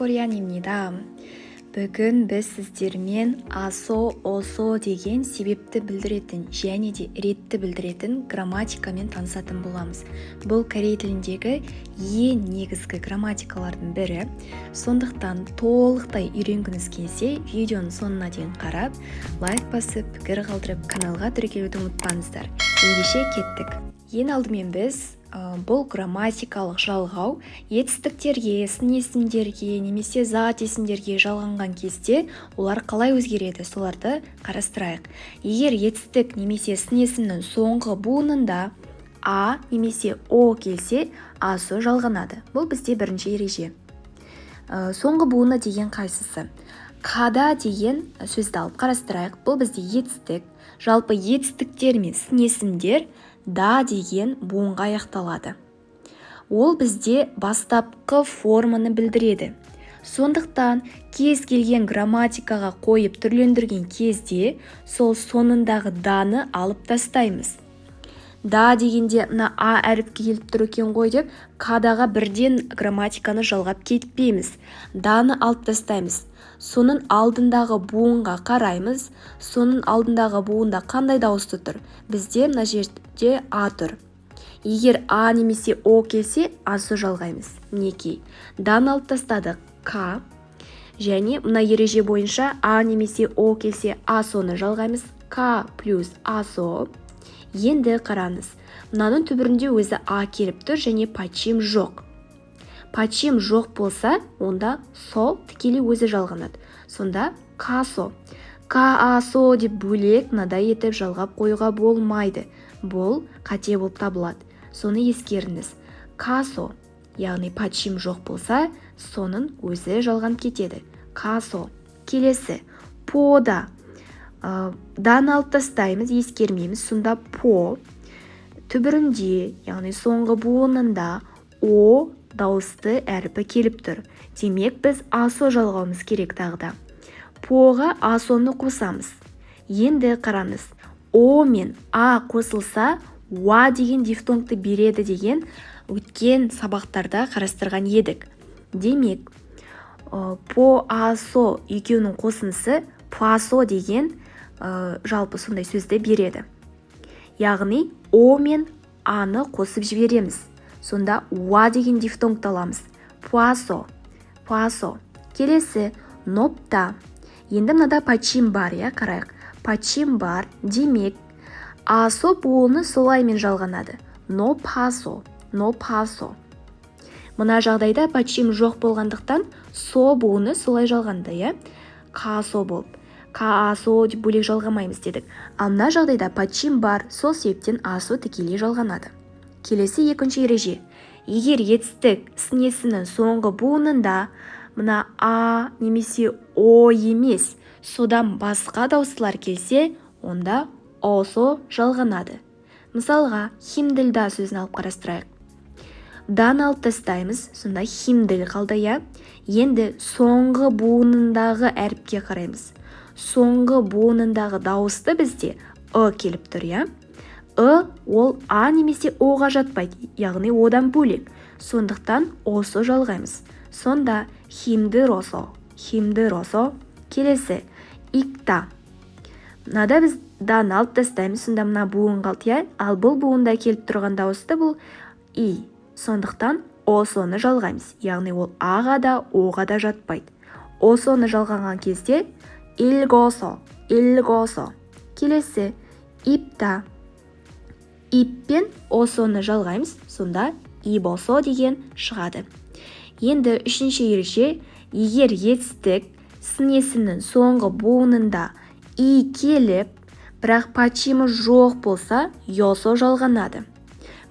Korean입니다. Бүгін біз сіздермен асо, осо деген себепті білдіретін және де ретті білдіретін грамматикамен танысатын боламыз. Бұл корей тіліндегі ең негізгі грамматикалардың бірі. Сондықтан толықтай үйренгіңіз келсе, видеоның соңына дейін қарап, лайк басып, пікір қалдырып, каналға тіркелуді ұмытпаңыздар. Ендеше кеттік. Ең алдымен біз бұл грамматикалық жалғау етістіктерге, сын есімдерге, немесе зат есімдерге жалғанған кезде олар қалай өзгереді, соларды қарастырайық. Егер етістік немесе сын есімнің соңғы буынында а немесе о келсе, асо жалғанады. Бұл бізде бірінші ереже. Соңғы буыны деген қайсысы? Када деген сөзді алып қарастырайық. Бұл бізде етістік. Жалпы етістіктер мен сын есімдер да деген буынға аяқталады. Ол бізде бастапқы форманы білдіреді. Сондықтан кез келген грамматикаға қойып түрлендірген кезде сол соңындағы даны алып тастаймыз. Да дегенде мына а әріпке келіп тұр екен ғой деп, кадаға бірден грамматиканы жалғап кетпейміз. Даны алып тастаймыз. Соның алдындағы буынға қараймыз. Соның алдындағы буында қандай дауысты тұр? Бізде мына жерде а тұр. Егер а немесе о келсе, асо жалғаймыз. Мінекей. Даны алып тастадық к. Және мына ереже бойынша а немесе о келсе, асоны жалғаймыз. К плюс асо. Енді қараңыз. Мынаның түбірінде өзі а келіп тұр және пачим жоқ. Пачим жоқ болса, онда со тікелей өзі жалғанады. Сонда касо. Каасо деп бөлек мынадай етіп жалғап қоюға болмайды. Бұл қате болып табылады. Соны ескеріңіз. Касо, яғни пачим жоқ болса, соның өзі жалған кетеді. Касо. Келесі. Пода. Даны алып тастаймыз, ескермейміз. Сонда по. Түбірінде, яғни соңғы буынында о дауысты әріпі келіп тұр. Демек, біз асо жалғауымыз керек тағыда. Поға асоны қосамыз. Енді қараңыз. О мен а қосылса, уа деген дифтонгты береді деген өткен сабақтарда қарастырған едік. Демек, по асо екеуінің қосынысы пасо деген жалпы сондай сөзді береді. Яғни, о мен аны қосып жібереміз. Сонда уа деген дифтонгты аламыз. Пуасо. Пуасо. Келесі нопта. Енді мынада пачим бар, қарайық. Пачим бар. Демек, асо буыны солаймен жалғанады. Но пасо. Но пасо. Мына жағдайда пачим жоқ болғандықтан со буыны солай жалғанды, касо болып. Каасо деп бөлек жалғамаймыз дедік. Ал мына жағдайда пачим бар, сол себептен асо тікелей жалғанады. Келесі екінші ереже. Егер етістік сын есімнің соңғы буынында мына а немесе о емес, содан басқа дауыстылар келсе, онда осо жалғанады. Мысалға, химділда сөзін алып қарастырайық. Дан алып тастаймыз, сонда химділ қалды, Енді соңғы буынындағы әріпке қараймыз. Соңғы буынындағы дауысты бізде келіп тұр, ол а немесе оға жатпайды, яғни одан бөлек. Сондықтан осо жалғаймыз. Сонда химдіросо. Химдіросо. Келесі икта. Мынада біз дан алып тастаймыз, сонда мына буын қалды, ал бұл буында келіп тұрған дауысты бұл и. Сондықтан осоны жалғаймыз, яғни ол аға да оға да жатпайды. Осоны жалғанған кезде илгосо. Илгосо. Келесі ипта. Иппен осоны жалғаймыз, сонда ибосо деген шығады. Енді үшінші ереже, егер етістік сын есімнің соңғы буынында и келіп, бірақ пачимы жоқ болса, йосо жалғанады.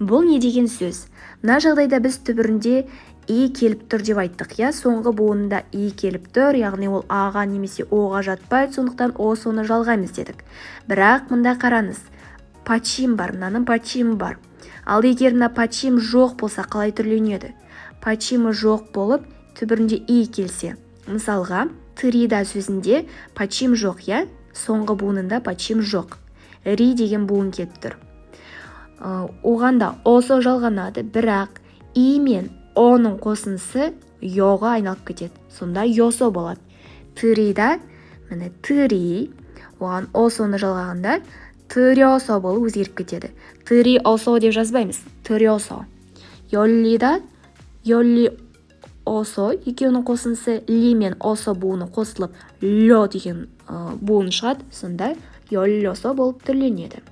Бұл не деген сөз? Мына жағдайда біз түбірінде и келіп тұр деп айттық, соңғы буынында и келіп тұр, яғни ол аға немесе оға жатпайды, сондықтан осоны жалғаймыз дедік. Бірақ мында қараңыз. Пачим бар, мынаның пачим бар. Ал егер мына пачим жоқ болса, қалай түрленеді? Пачимы жоқ болып, түбірінде и келсе. Мысалға, тырида сөзінде пачим жоқ, соңғы буынында пачим жоқ. Ри деген буын келіп тұр. Оғанда осо жалғанады, бірақ и мен оның қосынысы йоға айналып кетеді. Сонда йосо болады. Тырида, міне тыри, оған осоны жалғағанда тырёсо болып өзгеріп кетеді. Тыри осо деп жазбаймыз. Тырёсо. Йоллида, йолли осо, екеуінің қосындысы ли мен осо буыны қосылып, лё деген буын шығады. Сонда йоллосо болып түрленеді.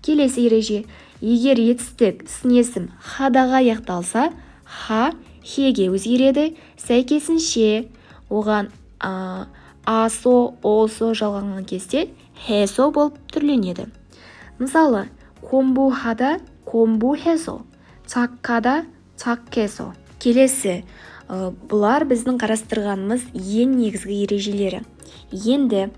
Келесі ереже. Егер етістік сын есім хадаға аяқталса, ха хеге өзгереді. Сәйкесінше оған асо, осо жалғанған кезде хесо болып түрленеді. Мысалы, комбухада комбухесо, чаккада чаккесо. Келесі, бұлар біздің қарастырғанымыз ең негізгі ережелері. Енді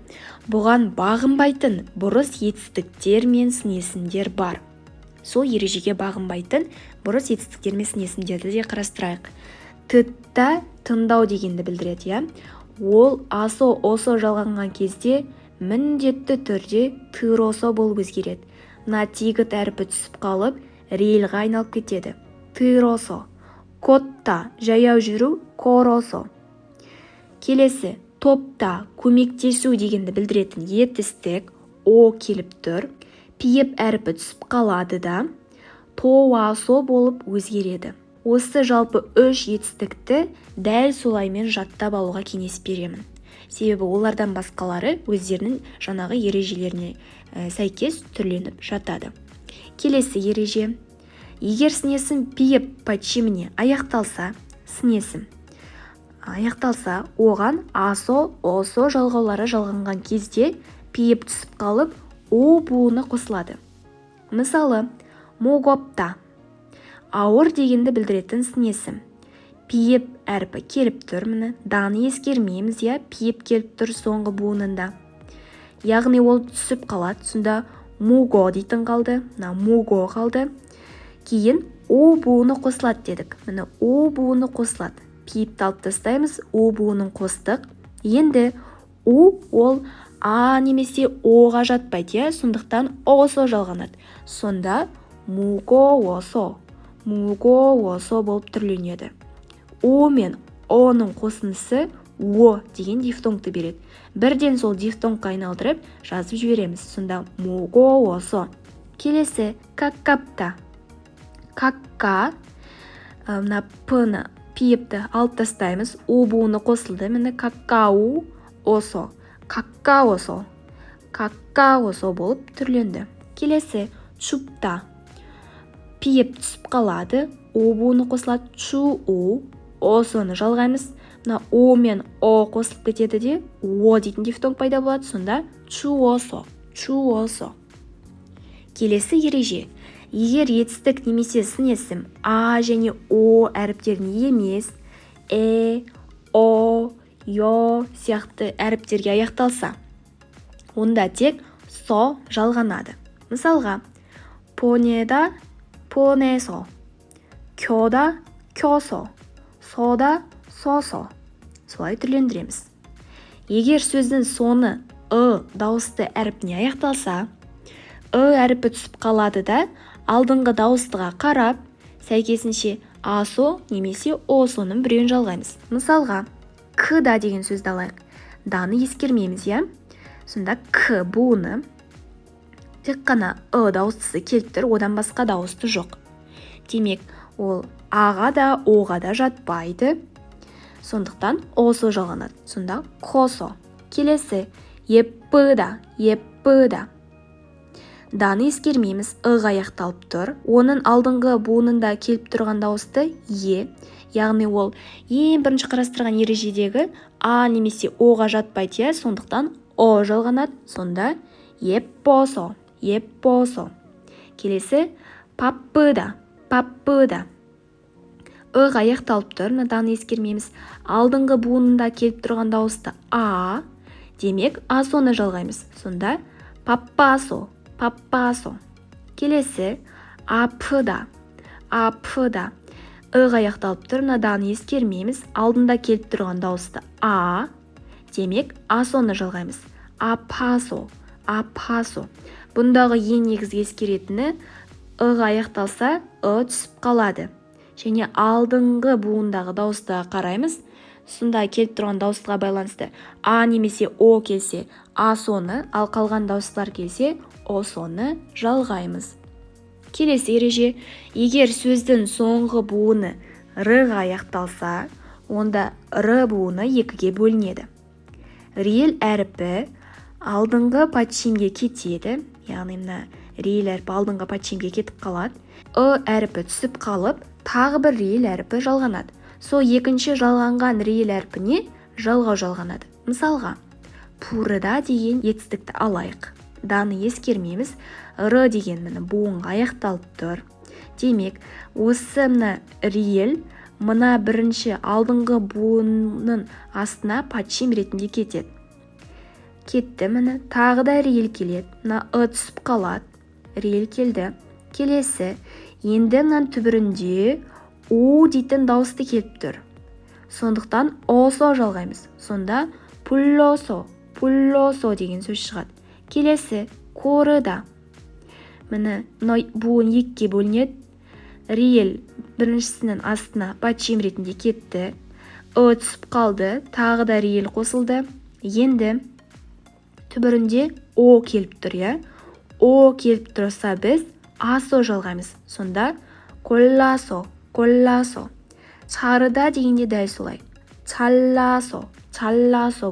бұған бағынбайтын бұрыс етістіктер мен сын есімдер бар. Сол ережеге бағынбайтын бұрыс етістіктер мен сын есімдерді де қарастырайық. Тытта тыңдау дегенді білдіреді, Ол асо, осо жалғанған кезде міндетті түрде тыросо болып өзгереді. Тигіт әрпі түсіп қалып, рейлға айналып кетеді. Тыросо. Котта жаяу жүру, коросо. Келесі, топта көмектесу дегенді білдіретін етістік о келіп тұр. Пиеп әрпі түсіп қалады да, тоуасо болып өзгереді. Осы жалпы 3 етістікті дәл солаймен жаттап алуға кеңес беремін. Себебі олардан басқалары өздерінің жаңағы ережелеріне сәйкес түрленіп жатады. Келесі ереже. Егер сын есім пиеп почимне аяқталса, сын есім аяқталса, оған асо, осо жалғаулары жалғанған кезде пиеп түсіп қалып, о буыны қосылады. Мысалы, могопта ауыр дегенді білдіретін сын есім. Пиеп әрпі келіп тұр, міне даны ескермейміз, пиеп келіп тұр соңғы буынында. Яғни ол түсіп қалады, сонда муго дейтін қалды, муго қалды. Кейін о буыны қосылады дедік. Міне о буыны қосылады. Пиепті алып тастаймыз, о буынын қостық. Енді ол а немесе оға жатпайды, сондықтан осо жалғанады. Сонда муго осо болып түрленеді. О мен оның қосындысы о деген дифтонгты береді. Бірден сол дифтонгқа айналдырып жазып жібереміз. Сонда муго осо. Келесі, каккапта. Какка, мына п-ны пиепті алып тастаймыз. О буыны қосылды. Міне каккау осо. Каккаосо болып түрленді. Келесі, чупта. Пиеп түсіп қалады. О буыны қосылады. Чу-у. Осоны жалғаймыз. Мына о мен о қосылып кетеді де, о дейтін дифтонг пайда болады. Сонда чу-осо. Келесі ереже. Егер етістік немесе сын есім а және о әріптеріне емес, о, йо сияқты әріптерге аяқталса, онда тек со жалғанады. Мысалға, понеда понесо, кёда кёсо, сода сосо. Солай түрлендіреміз. Егер сөздің соны дауысты әріпіне аяқталса, әріпі түсіп қалады да, алдыңғы дауыстыға қарап, сәйкесінше асо немесе осоның біреуін жалғаймыз. Мысалға, кда деген сөзді алайық. Даны ескермейміз, Сонда к буыны тек қана дауыстысы келіп тұр, одан басқа дауысты жоқ. Демек, ол аға да, оға да жатпайды. Сондықтан осо жалғанады. Сонда косо. Келесі, еппыда. Даны ескермейміз, ға аяқталып тұр. Оның алдыңғы буынында келіп тұрған дауысты яғни ол ең бірінші қарастырған ережедегі а немесе оға жатпайды, сондықтан о жалғанады. Сонда еппосо. Келесі, паппыда. Ға аяқталып тұр, даны ескермейміз. Алдыңғы буынында келіп тұрған дауысты а, демек асоны жалғаймыз. Сонда паппасо. Келесі, апыда. Ға аяқталып тұр, даны ескермейміз. Алдында келіп тұрған дауысты а, демек асоны жалғаймыз. Апасо. Бұндағы ең негізгі ескеретіні ға аяқталса түсіп қалады. және алдыңғы буындағы дауысты қараймыз. Сонда келіп тұрған дауысқа байланысты а немесе о келсе, а соны, ал қалған дауыстылар келсе, о соны жалғаймыз. Келесі ереже, егер сөздің соңғы буыны р-ға аяқталса, онда р буыны екіге бөлінеді. Рел әріпі алдыңғы подчинге кетеді, яғни мына рел әріпі алдыңғы подчинге кетіп қалады. Әріпі түсіп қалып, тағы бір рел әріпі жалғанады. Сол екінші жалғанған рел әрпіне жалғау жалғанады. Мысалға, пурыда деген етістікті алайық. Даны ескермейміз, р деген міне буынға аяқталып тұр. Демек, осы мына рел мына бірінші алдыңғы буынның астына подчин ретінде кетеді. Кетті міне, тағы да рел келеді. Мына түсіп қалады. Рел келді. Келесі, енді мына түбірінде у дейтін дауысты келіп тұр. Сондықтан осо жалғаймыз. Сонда пуллосо деген сөз шығады. Келесі, корыда. Міне, буын екіге бөлінеді. Рел біріншісінің астына подчин ретінде кетті. Түсіп қалды. Тағы да рел қосылды. Енді түбірінде о келіп тұр, я? О келіп тұрса біз асо жалғаймыз. Сонда колласо. Чарыда дегенде дәл солай. Чалласо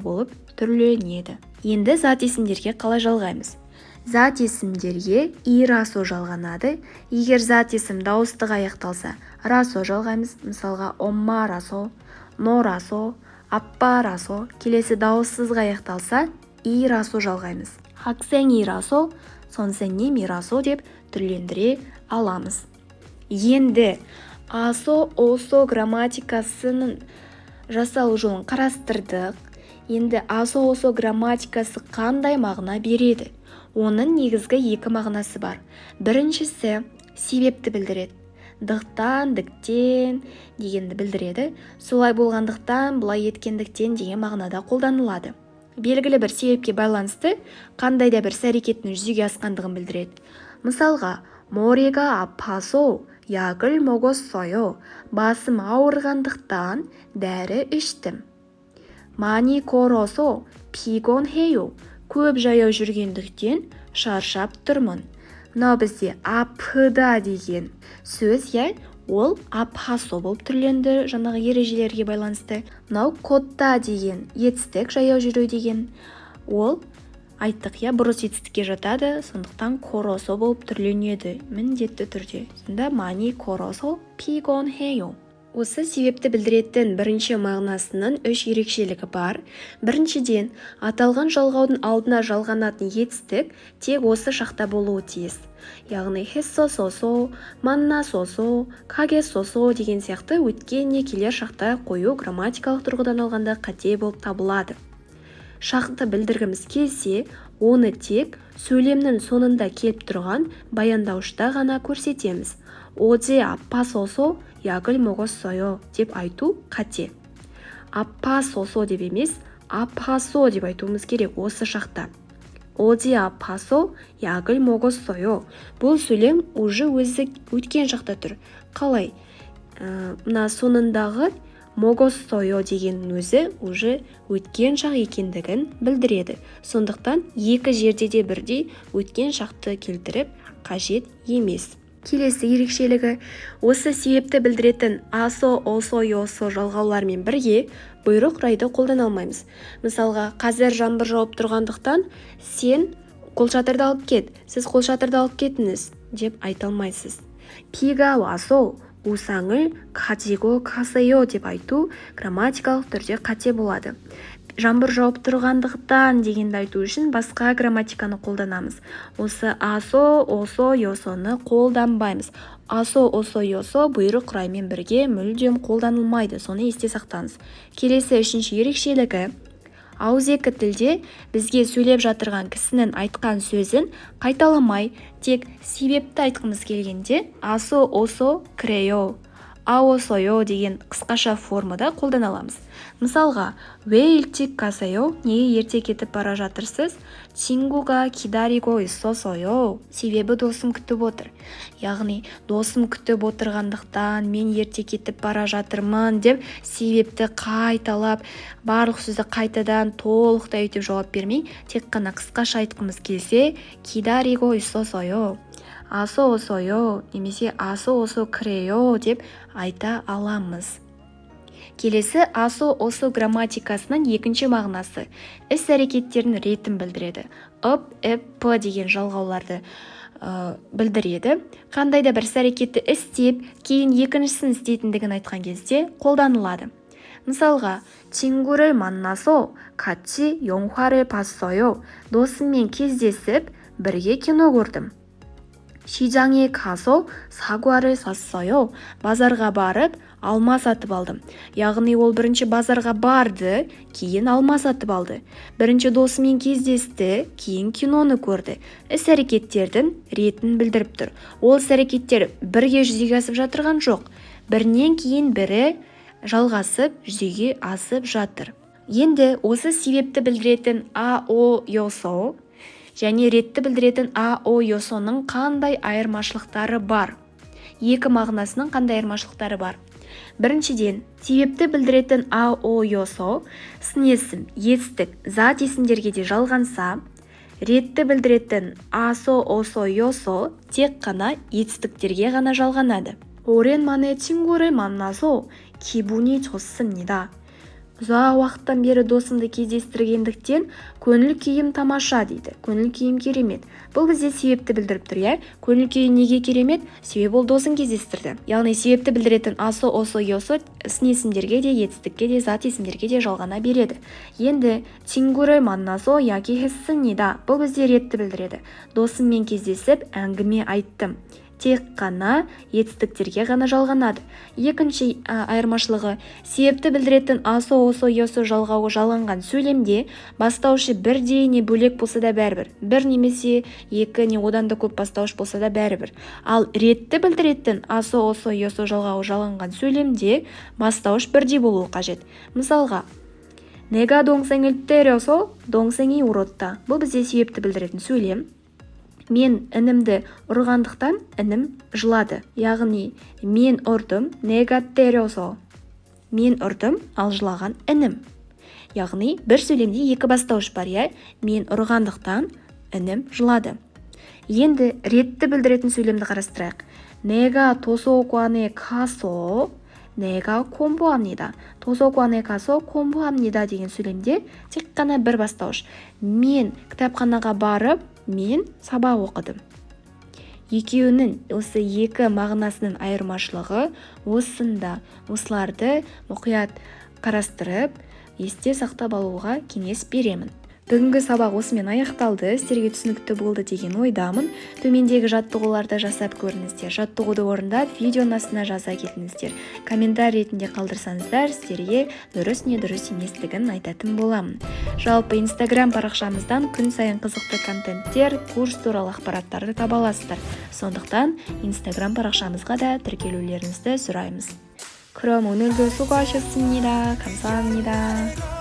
болып түрленеді. Енді зат есімдерге қалай жалғаймыз? Зат есімдерге ирасо жалғанады. Егер зат есім дауыстыға аяқталса, расо жалғаймыз. Мысалға, оммарасо, норасо, аппарасо. Келесі дауыссызға аяқталса, ирасо жалғаймыз. Хаксеңирасо, сонсеңнимирасо деп түрлендіре аламыз. Енді асо, осо грамматикасының жасалу жолын қарастырдық. Енді асо, осо грамматикасы қандай мағына береді? Оның негізгі екі мағынасы бар. Біріншісі себепті білдіреді. Дықтан, діктен дегенді білдіреді. Солай болғандықтан, бұлай еткендіктен деген мағынада қолданылады. Белгілі бір себепке байланысты қандай да бір іс-әрекеттің жүзеге асқандығын білдіреді. Мысалға, морега апасо, 약을 먹었어요. басым ауырғандықтан дәрі іштім. 많이 걸어서 피곤해요. көп жаяу жүргендіктен шаршап тұрмын. Мынау бізде апыда деген сөз, ол апасо болып түрленді жаңағы ережелерге байланысты. Мынау котта деген етістік, жаяу жүру деген, ол айттық, бұрыс етістікке жатады, сондықтан коросо болып түрленеді міндетті түрде. Сонда мани коросо пигонхейо. Осы себепті білдіретін бірінші мағынасының үш ерекшелігі бар. Біріншіден, аталған жалғаудың алдына жалғанатын етістік тек осы шақта болуы тиіс. Яғни хессососо, маннасосо, кагесосо деген сияқты өткен не келер шақта қою грамматикалық тұрғыдан алғанда қате болып табылады. Шақты білдіргіміз келсе, оны тек сөйлемнің соңында келіп тұрған баяндаушта ғана көрсетеміз. Оде аппасосо, 약을 먹었어요 деп айту қате. аппасосо деп емес, апасо деп айтуымыз керек осы шақта. оде апасо, 약을 먹었어요. Бұл сөйлем уже өзі өткен шақта тұр. Қалай? Мына соңындағы могосойо дегеннің өзі уже өткен шақ екендігін білдіреді. Сондықтан екі жерде де бірдей өткен шақты келтіріп қажет емес. Келесі ерекшелігі, осы себепті білдіретін асо, осо, йосо жалғаулармен бірге бұйрық райды қолдана алмаймыз. Мысалға, қазір жаңбыр жауып тұрғандықтан сен қолшатырды алып кет, сіз қолшатырды алып кетіңіз деп айта алмайсыз. Пига васо, усаң을 가지고 가세요 деп айту грамматикалық түрде қате болады. Жаңбыр жауып тұрғандықтан дегенді айту үшін басқа грамматиканы қолданамыз. Осы асо, осо, йосоны қолданбаймыз. Асо, осо, йосо бұйрық раймен бірге мүлдем қолданылмайды. Соны есте сақтаңыз. Келесі үшінші ерекшелігі, ауызекі тілде бізге сөйлеп жатырған кісінің айтқан сөзін қайталамай, тек себепті айтқымыз келгенде асо, осо, крео, аосоё деген қысқаша формада қолдана аламыз. Мысалға, 왜 일찍 가세요? Неге ерте кетіп бара жатырсыз? 친구가 기다리고 있어서요. Себебі досым күтіп отыр. Яғни, досым күтіп отырғандықтан мен ерте кетіп бара жатырмын деп себепті қайталап, барлық сөзді қайтадан толықтай өтіп жауап бермей, тек қана қысқаша айтқымыз келсе, 기다리고 있어서요. асо осойо немесе асо осо кіре요 деп айта аламыз. Келесі асо осо грамматикасының екінші мағынасы іс әрекеттердің ретін білдіреді. п деген жалғауларды білдіреді. Қандай да бір іс әрекетті істеп, кейін екіншісін істейтіндігін айтқан кезде қолданылады. мысалға, 친구를 만나서 같이 영화를 봤어요. досыммен кездесіп, бірге кино көрдім. 시장에 가서 사과를 샀어요. базарға барып, алма сатып алдым. Яғни ол бірінші базарға барды, кейін алма сатып алды. Бірінші досымен кездесті, кейін киноны көрді. Іс әрекеттердің ретін білдіріп тұр. Ол іс әрекеттер бірге жүзеге асып жатырған жоқ. Бірінен кейін бірі жалғасып, жүзеге асып жатыр. Енді осы себепті білдіретін ао йосо және ретті білдіретін ао йосоның қандай айырмашылықтары бар? Екі мағынасының қандай айырмашылықтары бар? Біріншіден, себепті білдіретін ао йосо сын есім, етістік, зат есімдерге де жалғанса, ретті білдіретін асо осо йосо тек қана етістіктерге ғана жалғанады. 오랜만에 친구를 만나서 기분이 좋습니다. ұзақ уақыттан бері досымды кездестіргендіктен көңіл күйім тамаша дейді. Көңіл күйім керемет. Бұл бізде себепті білдіріп тұр, иә? Көңіл күйі неге керемет? Себебі ол досын кездестірді. Яғни себепті білдіретін асо осо йосо сын есімдерге де, етістікке де, зат есімдерге де жалғана береді. Енді 친구를 만나서 이야기했습니다. Бұл бізде ретті білдіреді. Досыммен кездесіп, әңгіме айттым. Тек қана етістіктерге ғана жалғанады. Екінші айырмашылығы, себепті білдіретін асо осо йосо жалғауы жалғанған сөйлемде бастаушы бірдей не бөлек болса да бәрібір. Бір немесе екі не одан да көп бастауыш болса да бәрібір. Ал ретті білдіретін асо осо йосо жалғауы жалғанған сөйлемде бастауыш бірдей болуы қажет. Мысалға, 내가 동생을 때려서 동생이 울었다. Бұл бізде себепті білдіретін сөйлем. Мен інімді ұрғандықтан інім жылады. Яғни, мен ұрдым, нега терёсо. Мен ұрдым, ал жылаған інім. Яғни, бір сөйлемде екі бастауыш бар, я? Мен ұрғандықтан інім жылады. Енді ретті білдіретін сөйлемді қарастырайық. Нега 도서관에 가서 내가 공부합니다. 도서관에 가서 공부합니다 деген сөйлемде тек қана бір бастауыш. Мен кітапханаға барып, мен сабақ оқыдым. Екеуінің осы екі мағынасының айырмашылығы осында. Осыларды мұқият қарастырып, есте сақтап алуға кеңес беремін. Бүгінгі сабақ осымен аяқталды. Сіздерге түсінікті болды деген ойдамын. Төмендегі жаттығуларды жасап көріңіздер. Жаттығуды орындап, видеоның астына жаза кетіңіздер. Комментарий ретінде қалдырсаңыздар, сіздерге дұрыс не дұрыс еместігін айтатын боламын. Жалпы Instagram парақшамыздан күн сайын қызықты контенттер, курс туралы ақпараттарды таба аласыздар. Сондықтан Instagram парақшамызға да тіркелулеріңізді сұраймыз. 그럼 오늘도 수고하셨습니다. 감사합니다.